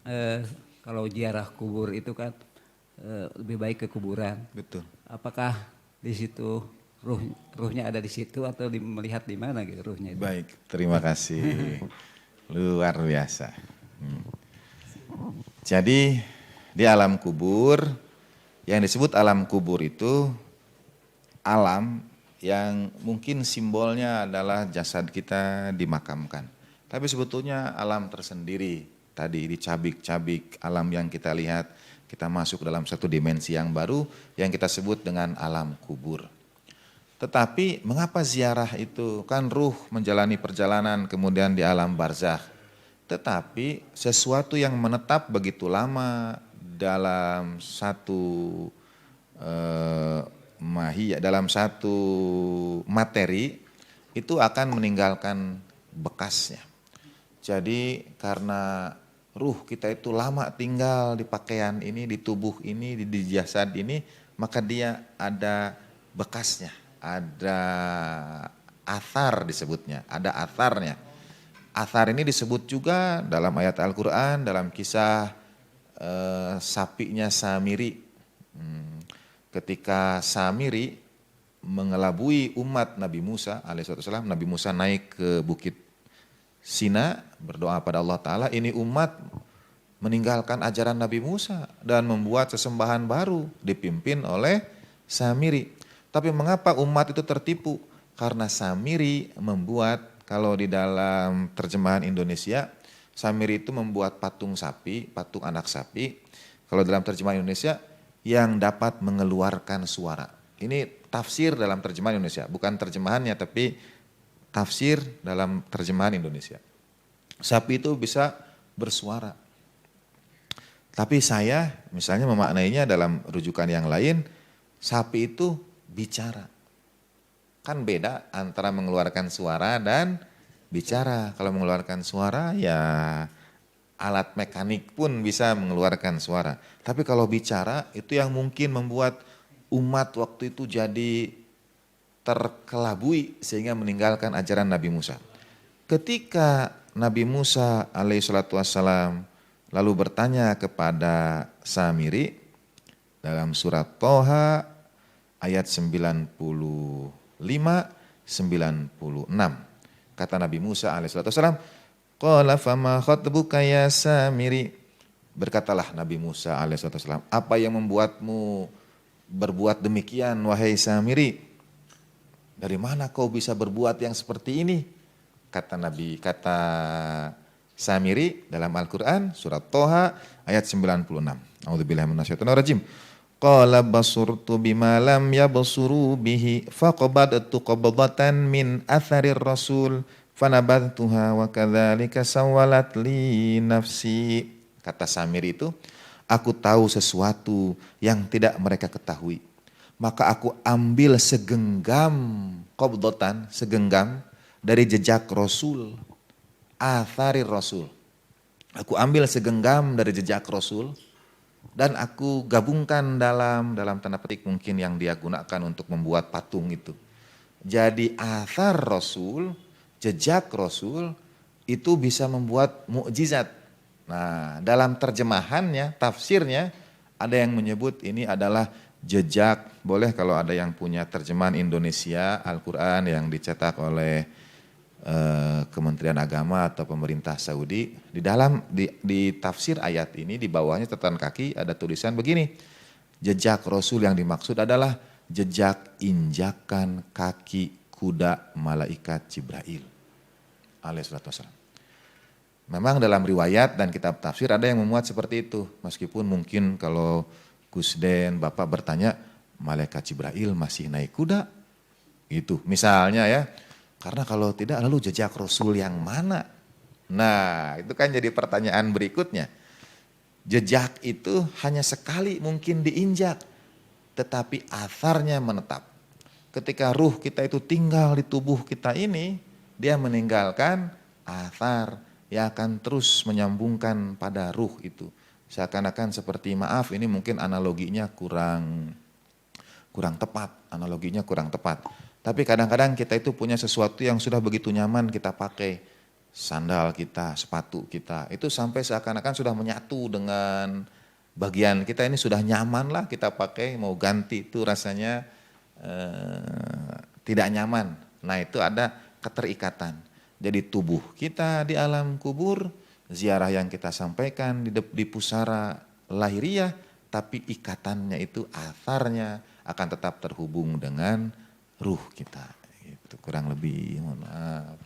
eh, kalau ziarah kubur itu kan lebih baik ke kuburan. Betul. Apakah di situ ruh ruhnya ada di situ atau melihat di mana gitu ruhnya itu? Baik, terima kasih. Luar biasa. Hmm. Jadi di alam kubur, yang disebut alam kubur itu alam yang mungkin simbolnya adalah jasad kita dimakamkan. Tapi sebetulnya alam tersendiri, tadi dicabik-cabik alam yang kita lihat, kita masuk dalam satu dimensi yang baru yang kita sebut dengan alam kubur. Tetapi mengapa ziarah itu? Kan ruh menjalani perjalanan kemudian di alam barzakh. Tetapi sesuatu yang menetap begitu lama dalam satu mahiyah, dalam satu materi itu akan meninggalkan bekasnya. Jadi karena ruh kita itu lama tinggal di pakaian ini, di tubuh ini, di jasad ini, maka dia ada bekasnya, ada athar disebutnya, ada atharnya. Athar ini disebut juga dalam ayat Al-Quran, dalam kisah sapinya Samiri. Ketika Samiri mengelabui umat Nabi Musa alaihissalam, Nabi Musa naik ke bukit Sina, berdoa pada Allah Ta'ala, ini umat meninggalkan ajaran Nabi Musa dan membuat sesembahan baru dipimpin oleh Samiri. Tapi mengapa umat itu tertipu? Karena Samiri membuat, kalau di dalam terjemahan Indonesia, Samiri itu membuat patung sapi, patung anak sapi. Kalau dalam terjemahan Indonesia, yang dapat mengeluarkan suara. Ini tafsir dalam terjemahan Indonesia, bukan terjemahannya tapi tafsir dalam terjemahan Indonesia. Sapi itu bisa bersuara. Tapi saya misalnya memaknainya dalam rujukan yang lain, sapi itu bicara. Kan beda antara mengeluarkan suara dan bicara. Kalau mengeluarkan suara ya alat mekanik pun bisa mengeluarkan suara. Tapi kalau bicara itu yang mungkin membuat umat waktu itu jadi terkelabui sehingga meninggalkan ajaran Nabi Musa. Ketika Nabi Musa alaihissalatu wassalam lalu bertanya kepada Samiri dalam surat Toha ayat 95-96. Kata Nabi Musa alaihissalatu wassalam, qala fama khatbuka ya Samiri. Berkatalah Nabi Musa alaihissalatu wassalam, apa yang membuatmu berbuat demikian wahai Samiri? Dari mana kau bisa berbuat yang seperti ini? Kata Samiri dalam Al-Quran surat Toha ayat 96. A'udzubillahi minasyaitonir rajim. Qala basurtu bima lam yabsuru bihi faqabadtu qabdatan min atharir rasul fanabadtuha wa kadzalika sawwalat li nafsi. Kata Samiri itu, aku tahu sesuatu yang tidak mereka ketahui. Maka aku ambil segenggam qabdatan, segenggam dari jejak Rasul, atharir Rasul. Aku ambil segenggam dari jejak Rasul dan aku gabungkan dalam tanda petik mungkin yang dia gunakan untuk membuat patung itu. Jadi athar Rasul, jejak Rasul itu bisa membuat mukjizat. Nah, dalam terjemahannya, tafsirnya ada yang menyebut ini adalah jejak. Boleh kalau ada yang punya terjemahan Indonesia Al-Quran yang dicetak oleh Kementerian Agama atau pemerintah Saudi, di tafsir ayat ini di bawahnya catatan kaki ada tulisan begini, jejak Rasul yang dimaksud adalah jejak injakan kaki kuda malaikat Jibril alaihissalatu wassalam. Memang dalam riwayat dan kitab tafsir ada yang memuat seperti itu, meskipun mungkin kalau Gus Den, Bapak bertanya, malaikat Jibril masih naik kuda? Gitu, misalnya ya. Karena kalau tidak, lalu jejak Rasul yang mana? Nah, itu kan jadi pertanyaan berikutnya. Jejak itu hanya sekali mungkin diinjak, tetapi atharnya menetap. Ketika ruh kita itu tinggal di tubuh kita ini, dia meninggalkan athar yang akan terus menyambungkan pada ruh itu. Seakan-akan seperti, maaf ini mungkin analoginya kurang tepat, Tapi kadang-kadang kita itu punya sesuatu yang sudah begitu nyaman kita pakai. sandal kita, sepatu kita, itu sampai seakan-akan sudah menyatu dengan bagian kita ini, sudah nyaman lah kita pakai, mau ganti itu rasanya tidak nyaman. Nah itu ada keterikatan. Jadi tubuh kita di alam kubur, ziarah yang kita sampaikan di pusara lahiriah, tapi ikatannya itu, atharnya akan tetap terhubung dengan ruh kita. Itu kurang lebih, mohon maaf.